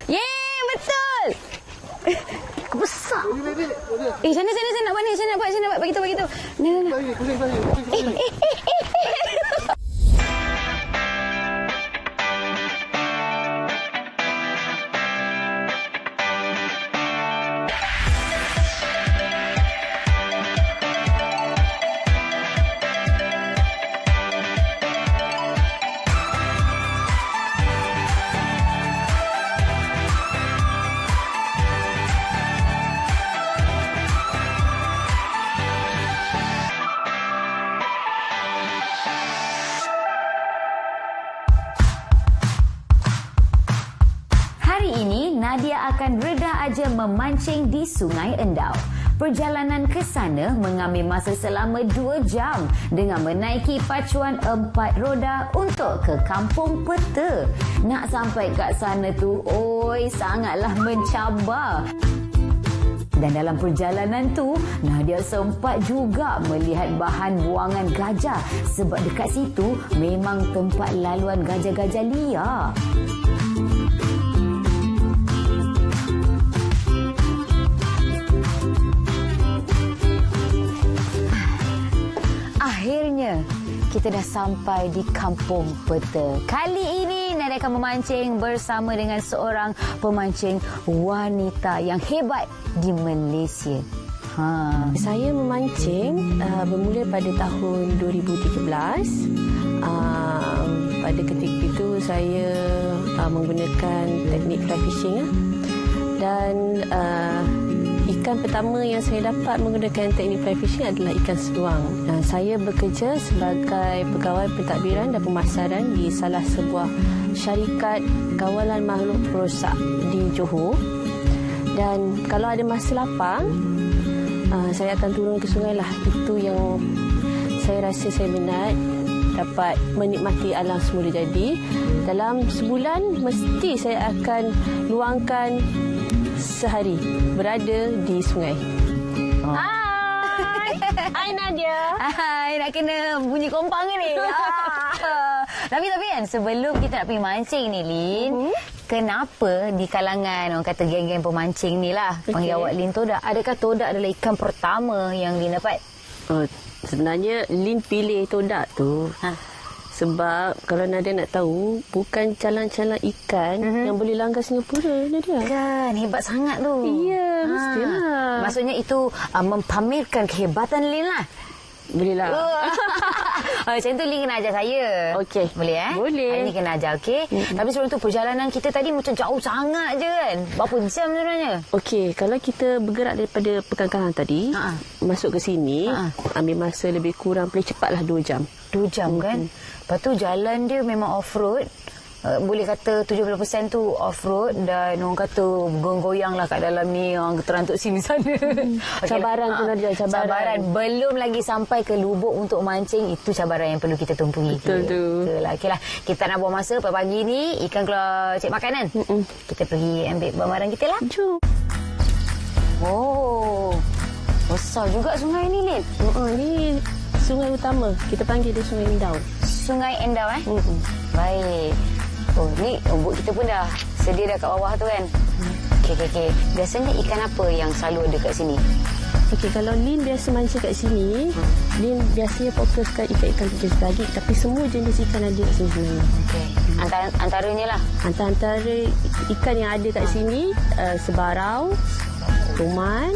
Yeay, betul. Besar. Sana nak buat ni. Sana nak buat. Bagi tu. Nah. Nadia akan reda aja memancing di Sungai Endau. Perjalanan ke sana mengambil masa selama 2 jam dengan menaiki pacuan 4 roda untuk ke Kampung Peta. Nak sampai kat sana tu, sangatlah mencabar. Dan dalam perjalanan tu, Nadia sempat juga melihat bahan buangan gajah sebab dekat situ memang tempat laluan gajah-gajah liar. Akhirnya, kita dah sampai di Kampung Peta. Kali ini, Nadia akan memancing bersama dengan seorang pemancing wanita yang hebat di Malaysia. Saya memancing bermula pada tahun 2013. Pada ketika itu, saya menggunakan teknik fly fishing. Dan ikan pertama yang saya dapat menggunakan teknik fly fishing adalah ikan seluang. Saya bekerja sebagai pegawai pentadbiran dan pemasaran di salah sebuah syarikat kawalan makhluk perosak di Johor. Dan kalau ada masa lapang, saya akan turun ke sungai lah. Itu yang saya rasa saya minat, dapat menikmati alam semula jadi. Dalam sebulan, mesti saya akan luangkan sehari berada di sungai. Hai Nadia. Hai, nak kena bunyi kompang ke ni? Tapi kan sebelum kita nak pergi mancing ni, Lin, kenapa di kalangan orang kata geng-geng pemancing ni lah, panggil awak Lin Todak, adakah Todak adalah ikan pertama yang Lin dapat? Sebenarnya Lin pilih Todak tu sebab kalau Nadia nak tahu, bukan calang-calang ikan yang boleh langgar Singapura, Nadia. Kan, hebat sangat tu. Ya, mestilah. Maksudnya itu mempamerkan kehebatan Lin lah. Boleh lah. Macam tu Lin kena ajar saya. Okey. Boleh Boleh. Hari ni kena ajar, okey? Tapi sebelum tu perjalanan kita tadi macam jauh sangat je kan? Berapa jam sebenarnya? Okey, kalau kita bergerak daripada Pekangkangan tadi, masuk ke sini, ambil masa lebih kurang, paling cepatlah 2 jam. 2 jam kan? Lepas tu jalan dia memang off-road. Boleh kata 70% tu off-road dan orang kata goyang lah kat dalam ni, orang terantuk sini sana. Cabaran tu Nadia, cabaran. Belum lagi sampai ke lubuk untuk mancing, itu cabaran yang perlu kita tumpugi. Betul tu. Okeylah. Kita nak buang masa pagi ni, ikan keluar cek makanan. Kita pergi ambil barang kita lah. Jom. Besar juga sungai ni, Lin. Ni sungai utama. Kita panggil dia Sungai Endau. Sungai Endau Baik. Ni bot kita pun dah sedia dah kat bawah tu kan. Okey. Biasanya ikan apa yang selalu ada kat sini? Okey, kalau Lin biasa mancing kat sini, Lin biasanya fokuskan ikan-ikan jenis daging, tapi semua jenis ikan ada kat sini sebenarnya. Okey. Antaranya lah. Antara ikan yang ada kat sini, sebarau, toman,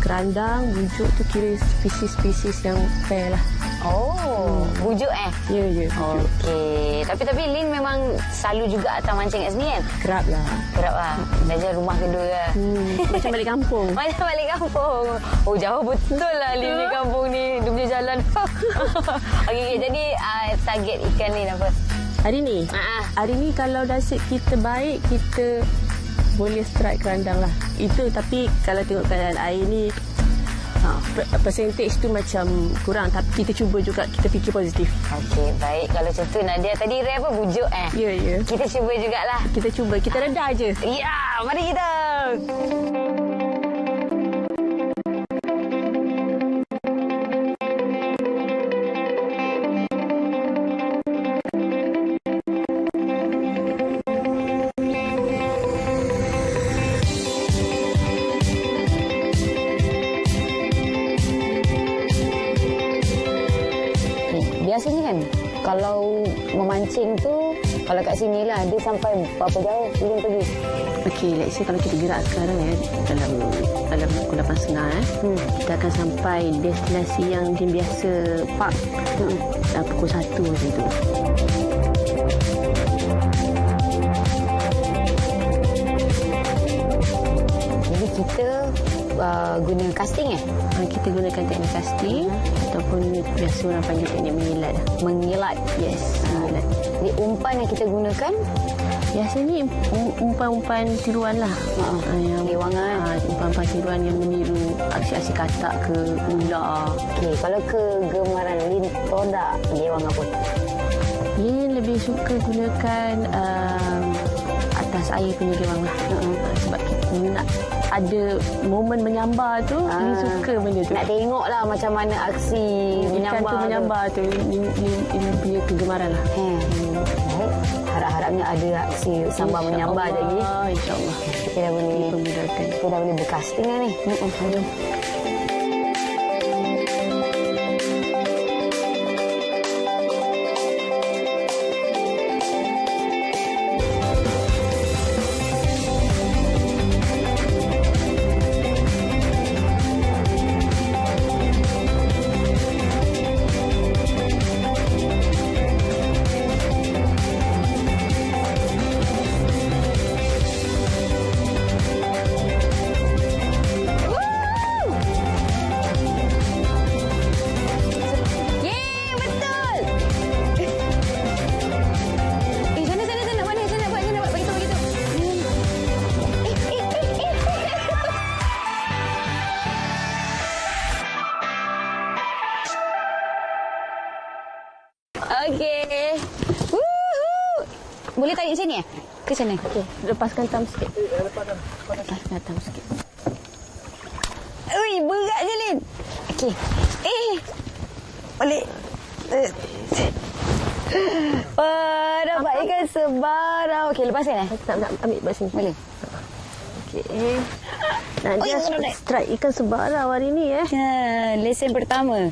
kerandang, bujuk tu kira spesies-spesies yang fair lah. Bujuk Ya, bujuk. Okey. Tapi Lin memang selalu juga datang mancing kat sini kan? Kerap lah. Dah jadi rumah kedua lah. Macam balik kampung. Macam balik kampung. Jauh betul lah Lin di kampung ni. Dia punya jalan. Okey. Jadi target ikan Lin apa? Hari ni? Hari ni kalau nasib kita baik, kita boleh strike kerandang lah. Itu tapi kalau tengok keadaan air ni, percentage tu macam kurang, tapi kita cuba juga, kita fikir positif. Okey, baik. Kalau macam tu Nadia tadi rare apa bujuk Ya. Kita cuba jugalah. Kita reda je. Ya, mari kita. memancing tu, kalau kat sini lah, dia sampai berapa jauh belum pergi? Okey, let's say kalau kita gerak sekarang dalam pukul 8.30 kita akan sampai destinasi yang dia biasa park pukul 1 macam tu. Jadi kita guna casting Kita gunakan teknik casting ataupun biasa orang panggil teknik mengilat. Mengilat. Yes, mengilat. Jadi umpan yang kita gunakan biasanya umpan-umpan tiruan lah. Yang Gewangan. Umpan-umpan tiruan yang meniru aksi-aksi katak ke ular. Okey, kalau kegemaran Lin Toda, gewang apa? Lin lebih suka gunakan atas air punya gewang lah. Sebab kita nak ada momen menyambar tu, Lin suka benda tu. Nak tengok lah macam mana aksi menyambar tu. Lin punya kegemaran lah. Harap-harapnya ada aksi sambal menyambar lagi. InsyaAllah. Kita dah boleh bercasting lah ni. Jom. Okey. Boleh tarik sini ke sana? Okey, lepaskan tam sikit. Lepaskan tam sikit. Ui, berat je, Lin. Okey. Balik. Dapat ikan sebarang. Okey, lepaskan Nak ambil kat sini. Boleh. Okey. Nadia strike ikan sebarang hari ni Lesen pertama.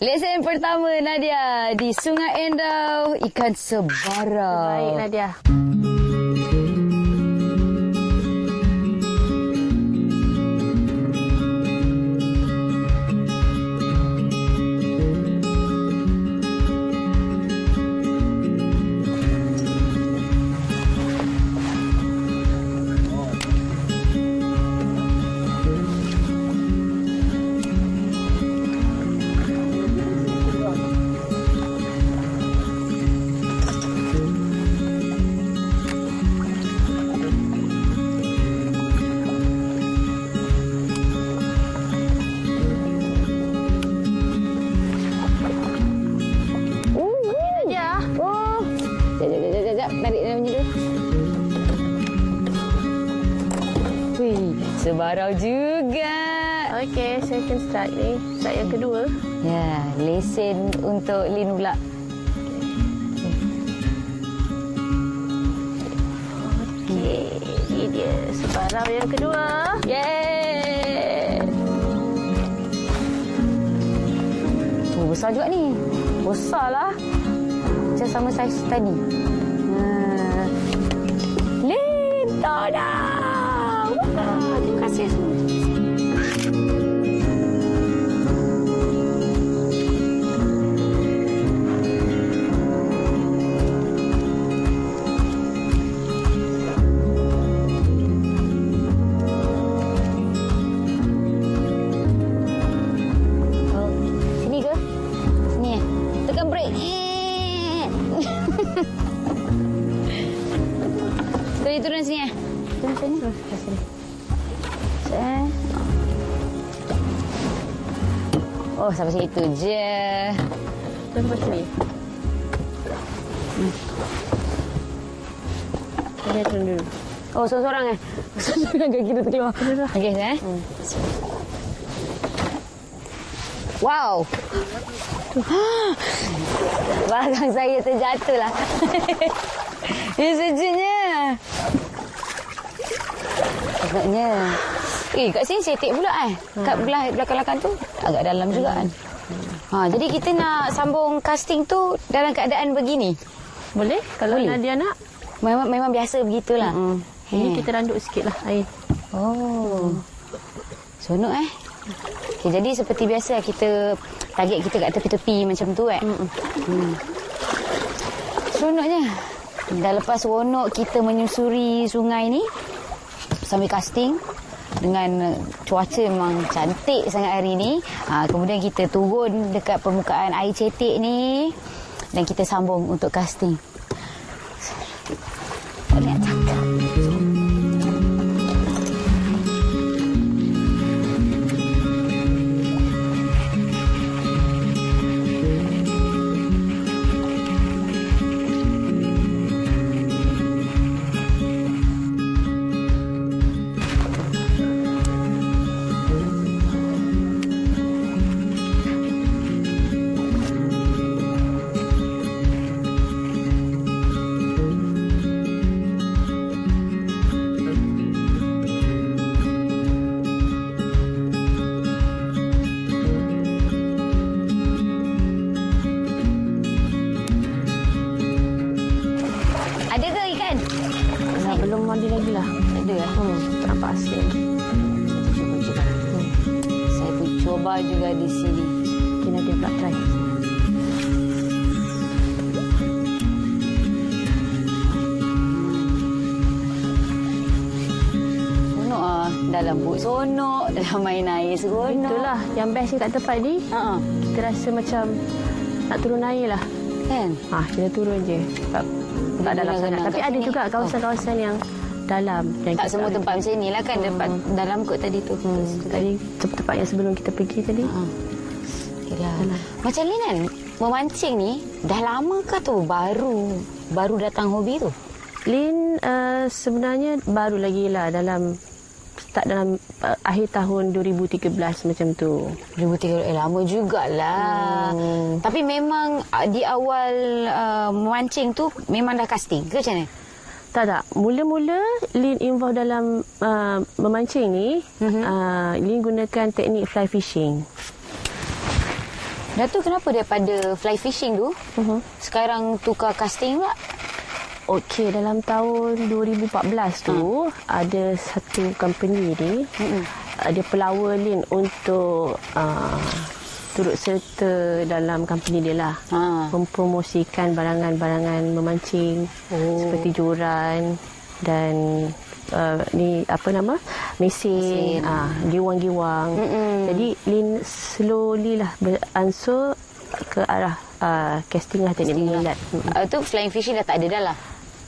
Lesen pertama Nadia di Sungai Endau, ikan sebarang. Baik Nadia. Tarik dia macam tu. Wih, sebarang juga. Okey, second strike ni. Strike yang kedua. Ya, lesen untuk Lin pula. Okey, ini dia sebarang yang kedua. Yeay. Oh, besar juga ni. Besar lah. Macam sama saiz tadi. Lin Toda. Wah, terima kasih. Turun sini Turun sini. Oh, sampai situ je. Sampai sini. Kita turun dulu. Oh, seorang-seorang Seorang-seorang kaki kita terkeluar. Okey, Wow. Belakang saya terjatuh lah. Dia sejuknya. Agaknya. Kat sini setik pula Kat belakang-belakang tu agak dalam juga kan. Jadi kita nak sambung casting tu dalam keadaan begini. Boleh? Kalau Boleh. Nadia nak. Memang biasa begitulah. Ini kita randuk sikit lah air. Oh. Seronok Okay, jadi seperti biasa kita target kita kat tepi-tepi macam tu Seronoknya. Dah lepas seronok kita menyusuri sungai ni sambil casting dengan cuaca memang cantik sangat hari ni. Kemudian kita turun dekat permukaan air cetek ni dan kita sambung untuk casting. Tak nak cakap. Ada ke ikan? Belum mandi lagi lah. Tak ada Tak nampak hasil. Cuba juga. Saya pun cuba juga di sini. Mungkin Nadia pula try. Seronok dalam bot seronok, dalam main air seronok. Itulah yang bestnya kat tempat ni. Kita rasa macam nak turun air lah. Kan? Kita turun je. Sebab tak dalam sangat. Tapi ada juga kawasan-kawasan yang dalam. Yang Tak semua tempat macam ni lah kan. Tempat dalam kot tadi tu. Tadi tempat yang sebelum kita pergi tadi. Macam Lin kan, memancing ni dah lama ke tu baru datang hobi tu? Lin sebenarnya baru lagi lah dalam akhir tahun 2013 macam tu. 2013 lama jugalah. Tapi memang di awal memancing tu memang dah casting ke macam mana? Tak. Mula-mula Lin involve dalam memancing ni, Lin gunakan teknik fly fishing. Datuk kenapa daripada fly fishing tu sekarang tukar casting pula? Okey, dalam tahun 2014 tu ada satu company ni ada pelawa Lin untuk turut serta dalam company dia lah. Mempromosikan barangan-barangan memancing seperti joran dan ni apa nama? Mesin, giwang-giwang. Jadi Lin slowly lah beransur ke arah casting lah, teknik mengilat. Tu flying fishing dah tak ada dah lah.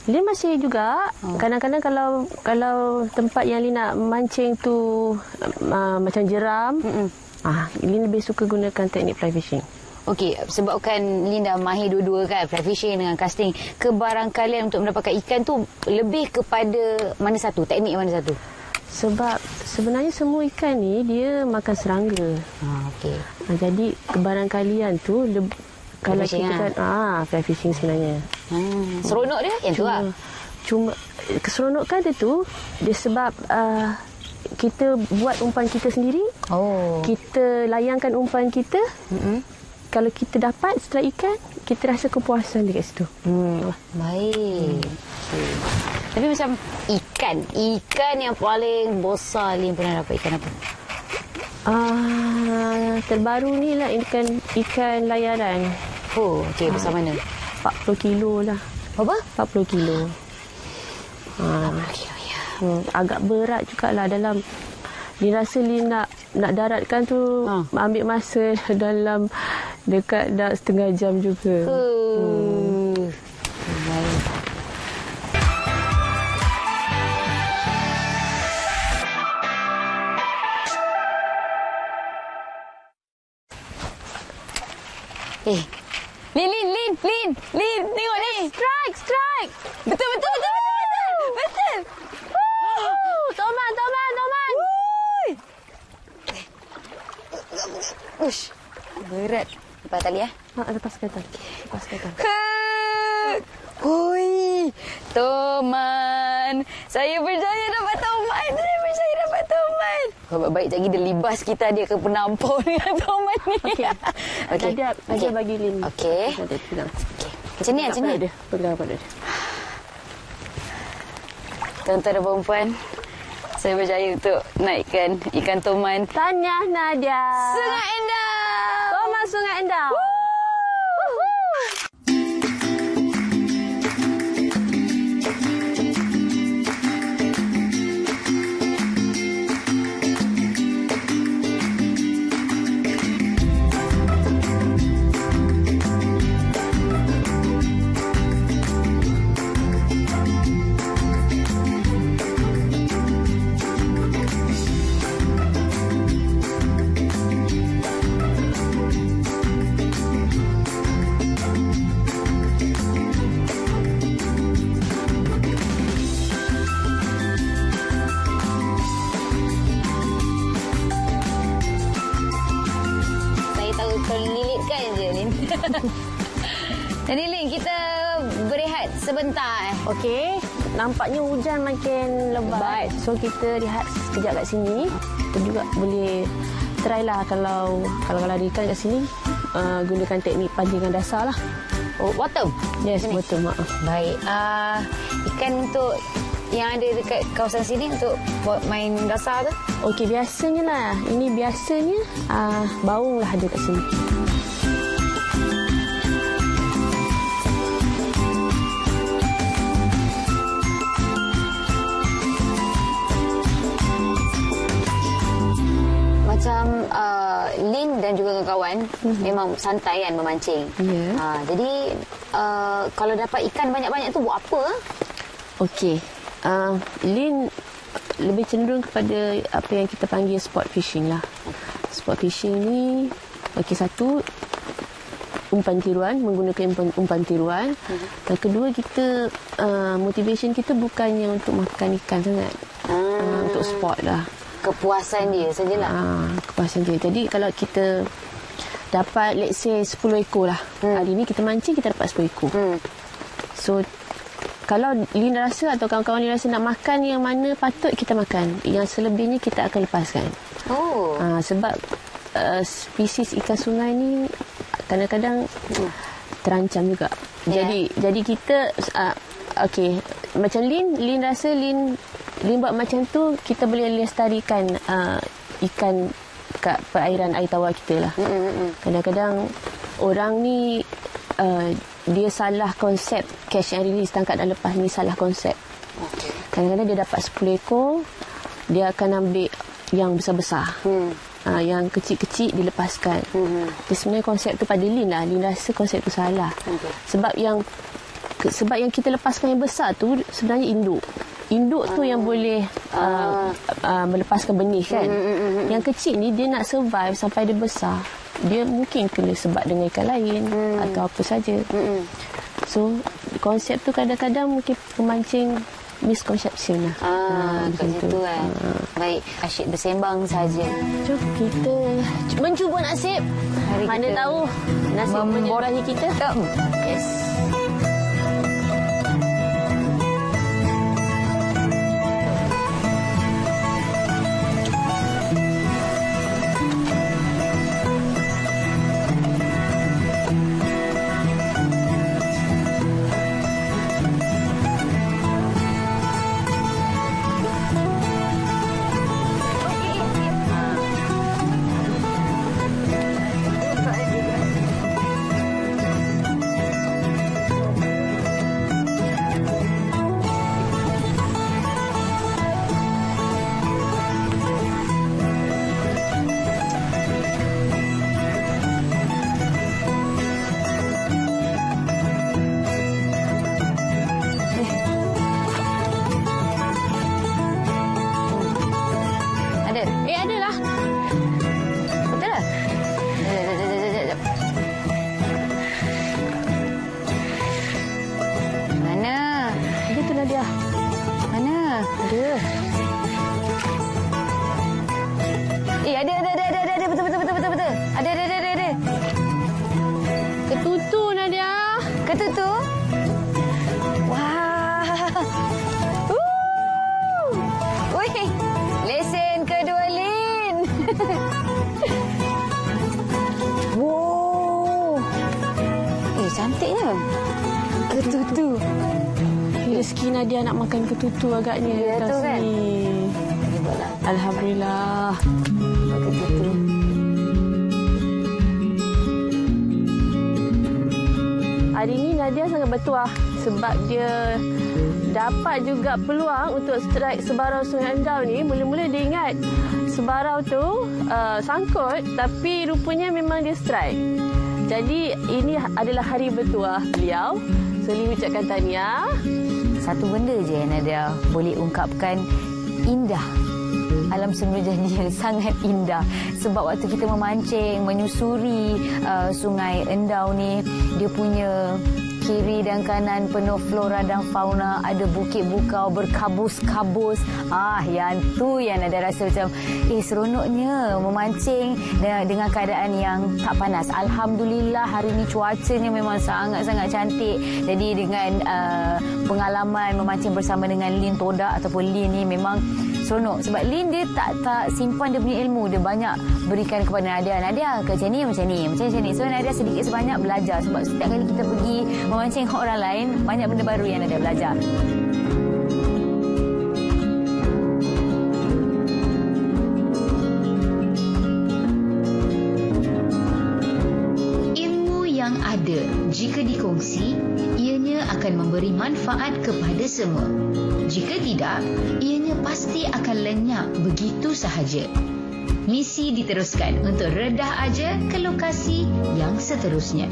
Lin masih juga. Kadang-kadang kalau tempat yang Lin nak mancing tu macam jeram, Lin lebih suka gunakan teknik fly fishing. Okey, sebabkan Lin dah mahir dua-dua kan, fly fishing dengan casting. Kebarangkalian untuk mendapatkan ikan tu lebih kepada mana satu? Teknik mana satu? Sebab sebenarnya semua ikan ni dia makan serangga. Okey. Jadi kebarangkalian tu kalau kita kan fly fishing sebenarnya. Seronok dia yang tu lah. Cuma keseronokan dia tu dia sebab kita buat umpan kita sendiri. Kita layangkan umpan kita. Kalau kita dapat setelah ikan, kita rasa kepuasan dekat situ. Baik. Tapi macam ikan yang paling besar Lin pernah dapat ikan apa? Terbaru ni lah ikan layaran. Okey, besar mana? 40 kilo lah. Berapa? 40 kilo. 40 kilo ya. Agak berat jugalah dalam. Dia rasa Lin nak daratkan tu ambil masa dalam dekat dah setengah jam juga. Baik. Lin, tengok ni. Strike. Betul. Toman. Ush. Berat. Lepas tali ya. Lepaskan tali. Hui, Toman. Saya percaya dapat Toman. Baik lagi dia libas kita, dia akan penampau dengan Toman ni. Okey. Ada bagi Lin. Okey. Okey. Macam ni, macam ni. Pegang pada dia. Tuan-tuan dan perempuan, saya berjaya untuk naikkan ikan toman. Tahniah Nadia. Sungai Endau. Toman Sungai Endau. Lilitkan je Lin. Jadi Lin, kita berehat sebentar. Okey, nampaknya hujan makin lebat. So kita rehat sekejap kat sini. Kita juga boleh try lah kalau ikan kat sini gunakan teknik pancingan dasar lah. Oh, bottom? Yes, bottom. Baik. Ikan untuk yang ada dekat kawasan sini untuk buat main dasar tu? Okey, biasanya lah. Ini biasanya baung lah ada kat sini. Macam Lin dan juga kawan-kawan memang santai kan memancing. Yeah. Jadi kalau dapat ikan banyak-banyak tu buat apa? Okey. Lin lebih cenderung kepada apa yang kita panggil sport fishing lah. Sport fishing ni, okey, satu, umpan tiruan, menggunakan umpan tiruan. Dan kedua, kita motivation kita bukannya untuk makan ikan sangat. Untuk sport lah. Kepuasan dia sajalah. Kepuasan dia. Jadi kalau kita dapat let's say 10 ekor lah. Hari ni kita mancing, kita dapat 10 ekor. So kalau Lin rasa atau kawan-kawan Lin rasa nak makan yang mana patut, kita makan. Yang selebihnya kita akan lepaskan. Oh. Sebab spesies ikan sungai ni kadang-kadang terancam juga. Yeah. Jadi kita okey, macam Lin rasa Lin buat macam tu, kita boleh lestarikan ikan kat perairan air tawar kita lah. Kadang-kadang orang ni dia salah konsep catch and release, tangkap dan lepas ni salah konsep. Kadang-kadang dia dapat 10 ekor, dia akan ambil yang besar-besar. Yang kecil-kecil dilepaskan. Jadi sebenarnya konsep tu pada Lin lah. Lin rasa konsep tu salah. Sebab yang kita lepaskan yang besar tu sebenarnya induk tu yang boleh melepaskan benih kan. Yang kecil ni dia nak survive sampai dia besar, dia mungkin kena sebat dengan ikan lain atau apa saja. So konsep tu kadang-kadang mungkin pemancing misconception lah. Kat situ kan. Baik, asyik bersembang saja. Jom kita mencuba nasib. Mana tahu nasib menyerahi kita. Yes. Ada. Betul. Ada. Ketutu, Nadia. Ketutu? Wah. Wih, lesen kedua Lin. Wow. Cantiknya. Nadia nak makan ketutu agaknya. Ya, tu kan? Alhamdulillah. Ketutu. Hari ini Nadia sangat bertuah sebab dia dapat juga peluang untuk strike sebarau Sungai Endau ni. Mula-mula dia ingat sebarau tu sangkut, tapi rupanya memang dia strike. Jadi ini adalah hari bertuah beliau. So, Lin ucapkan tahniah. Satu benda je yang Nadia boleh ungkapkan, indah. Alam semula jadi yang sangat indah. Sebab waktu kita memancing, menyusuri Sungai Endau ni, dia punya kiri dan kanan penuh flora dan fauna. Ada bukit bukau berkabus-kabus. Yang tu yang Nadia rasa macam seronoknya memancing dengan keadaan yang tak panas. Alhamdulillah hari ni cuacanya memang sangat-sangat cantik. Jadi dengan pengalaman memancing bersama dengan Lin Todak ataupun Lin ni memang seronok. Sebab Lin dia tak simpan dia punya ilmu. Dia banyak berikan kepada Nadia. Nadia macam ni. So Nadia sedikit sebanyak belajar. Sebab setiap kali kita pergi memancing orang lain, banyak benda baru yang Nadia belajar. Ilmu yang ada jika dikongsi, ianya akan memberi manfaat kepada semua. Jika tidak, ianya pasti akan lenyap begitu sahaja. Misi diteruskan untuk redah aja ke lokasi yang seterusnya.